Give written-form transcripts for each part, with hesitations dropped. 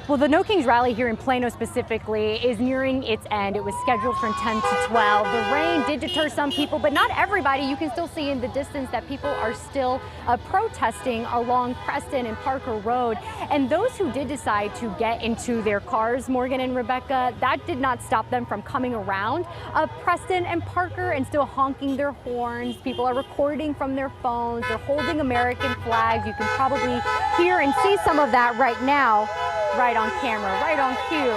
Well, the No Kings rally here in Plano specifically is nearing its end. It was scheduled from 10 to 12. The rain did deter some people, but not everybody. You can still see in the distance that people are still protesting along Preston and Parker Road. And those who did decide to get into their cars, Morgan and Rebecca, that did not stop them from coming around Preston and Parker and still honking their horns. People are recording from their phones. They're holding American flags. You can probably hear and see some of that right now. Right on camera, right on cue.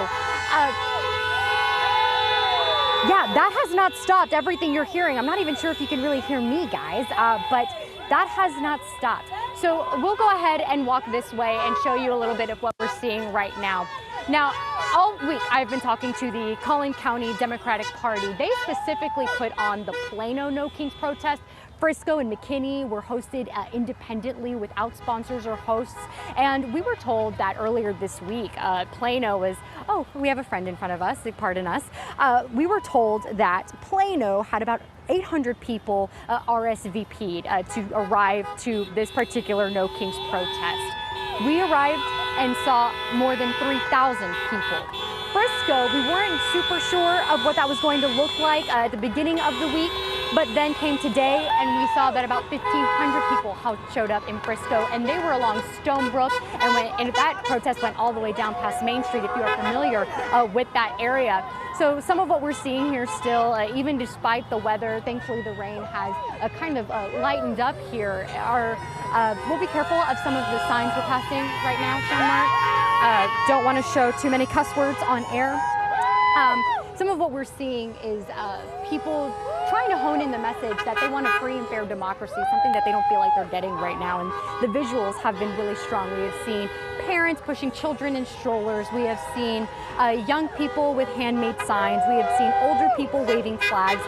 Yeah, that has not stopped everything you're hearing. I'm not even sure if you can really hear me, guys, but that has not stopped. So we'll go ahead and walk this way and show you a little bit of what we're seeing right now. Now, all week I've been talking to the Collin County Democratic Party. They specifically put on the Plano No Kings protest. Frisco and McKinney were hosted independently without sponsors or hosts. And we were told that earlier this week, Plano was, oh, we have a friend in front of us, pardon us. We were told that Plano had about 800 people RSVP'd to arrive to this particular No Kings protest. We arrived and saw more than 3,000 people. Frisco, we weren't super sure of what that was going to look like at the beginning of the week, but then came today and we saw that about 1,500 people showed up in Frisco, and they were along Stonebrook, and that protest went all the way down past Main Street, if you are familiar with that area. So some of what we're seeing here still, even despite the weather, thankfully the rain has kind of lightened up here. We'll be careful of some of the signs we're passing right now, Sean Mark. Don't want to show too many cuss words on air. Some of what we're seeing is people trying to hone in the message that they want a free and fair democracy, something that they don't feel like they're getting right now. And the visuals have been really strong. We have seen parents pushing children in strollers. We have seen young people with handmade signs. We have seen older people waving flags.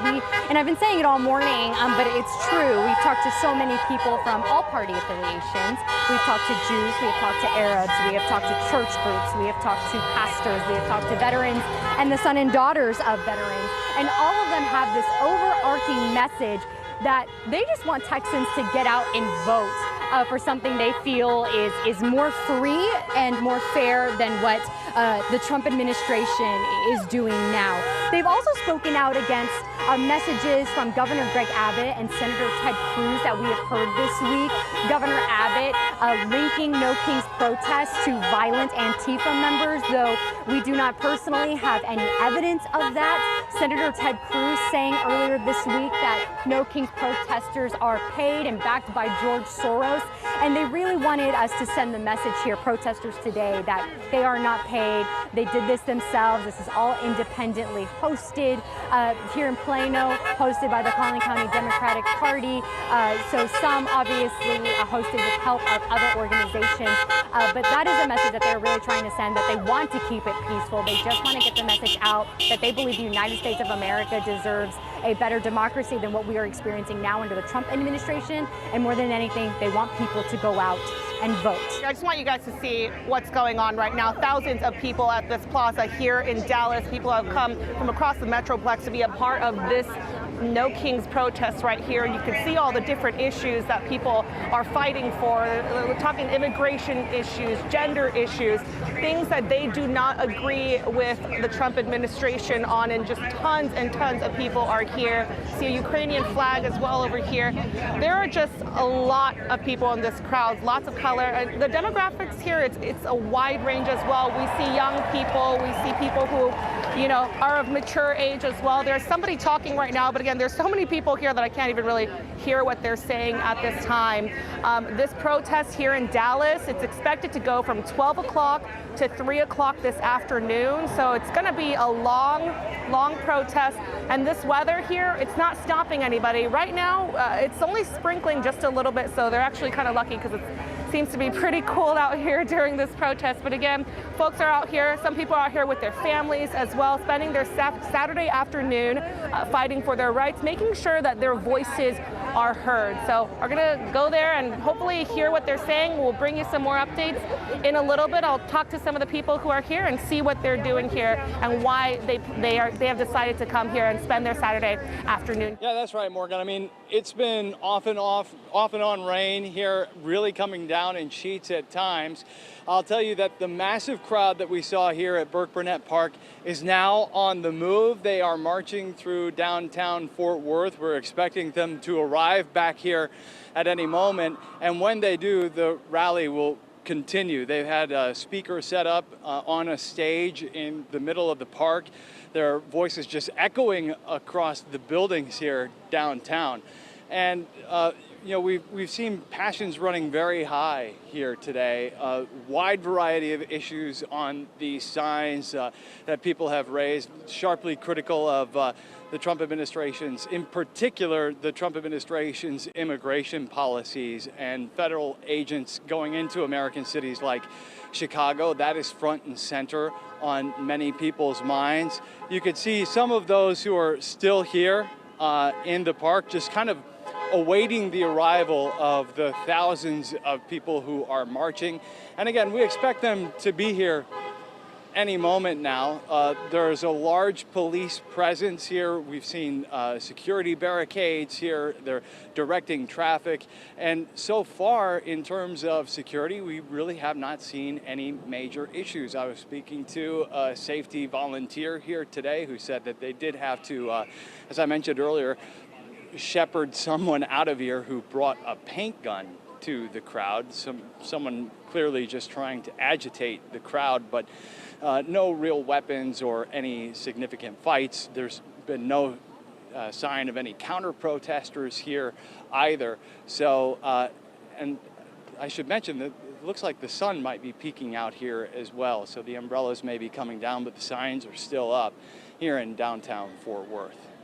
And I've been saying it all morning, but it's true. We've talked to so many people from all party affiliations. We've talked to Jews, we have talked to Arabs, we have talked to church groups, we have talked to pastors, we have talked to veterans and the son and daughters of veterans. And all of them have this overarching message that they just want Texans to get out and vote for something they feel is more free and more fair than what the Trump administration is doing now. They've also spoken out against messages from Governor Greg Abbott and Senator Ted Cruz that we have heard this week. Governor Abbott linking No Kings protests to violent Antifa members, though we do not personally have any evidence of that. Senator Ted Cruz saying earlier this week that No Kings protesters are paid and backed by George Soros, and they really wanted us to send the message here, protesters today, that they are not paid. They did this themselves. This is all independently hosted here in Plano, hosted by the Collin County Democratic Party. So some obviously hosted with help of other organizations, but that is a message that they're really trying to send, that they want to keep it peaceful. They just want to get the message out that they believe the United States of America deserves a better democracy than what we are experiencing now under the Trump administration. And more than anything, they want people to go out and vote. I just want you guys to see what's going on right now. Thousands of people at this plaza here in Dallas. People have come from across the Metroplex to be a part of this No Kings protest right here. You can see all the different issues that people are fighting for. We're talking immigration issues, gender issues, things that they do not agree with the Trump administration on, and just tons and tons of people are here. See a Ukrainian flag as well over here. There are just a lot of people in this crowd, lots of color. The demographics here, it's a wide range as well. We see young people, we see people who, are of mature age as well. There's somebody talking right now, but again, there's so many people here that I can't even really hear what they're saying at this time. This protest here in Dallas, it's expected to go from 12 o'clock to 3 o'clock this afternoon. So it's going to be a long protest. And this weather here, it's not stopping anybody. Right now, it's only sprinkling just a little bit, so they're actually kind of lucky because it seems to be pretty cold out here during this protest. But again, folks are out here. Some people are out here with their families as well, spending their Saturday afternoon fighting for their rights, making sure that their voices are heard. So we're gonna go there and hopefully hear what they're saying. We'll bring you some more updates in a little bit. I'll talk to some of the people who are here and see what they're doing here and why they have decided to come here and spend their Saturday afternoon. Yeah, that's right, Morgan. I mean, it's been off and on rain here, really coming down in sheets at times. I'll tell you that the massive crowd that we saw here at Burke Burnett Park is now on the move. They are marching through downtown Fort Worth. We're expecting them to arrive back here at any moment. And when they do, the rally will continue. They've had a speaker set up on a stage in the middle of the park. Their voices just echoing across the buildings here downtown. And you know, we've seen passions running very high here today. A wide variety of issues on these signs that people have raised, sharply critical of the Trump administration's, in particular, the Trump administration's immigration policies and federal agents going into American cities like Chicago. That is front and center on many people's minds. You could see some of those who are still here in the park just kind of awaiting the arrival of the thousands of people who are marching. And again, we expect them to be here any moment now. There's a large police presence here. We've seen security barricades here. They're directing traffic. And so far, in terms of security, we really have not seen any major issues. I was speaking to a safety volunteer here today who said that they did have to, as I mentioned earlier, shepherd someone out of here who brought a paint gun to the crowd. Someone clearly just trying to agitate the crowd, but no real weapons or any significant fights. There's been no sign of any counter-protesters here either. So, and I should mention that it looks like the sun might be peeking out here as well. So the umbrellas may be coming down, but the signs are still up here in downtown Fort Worth.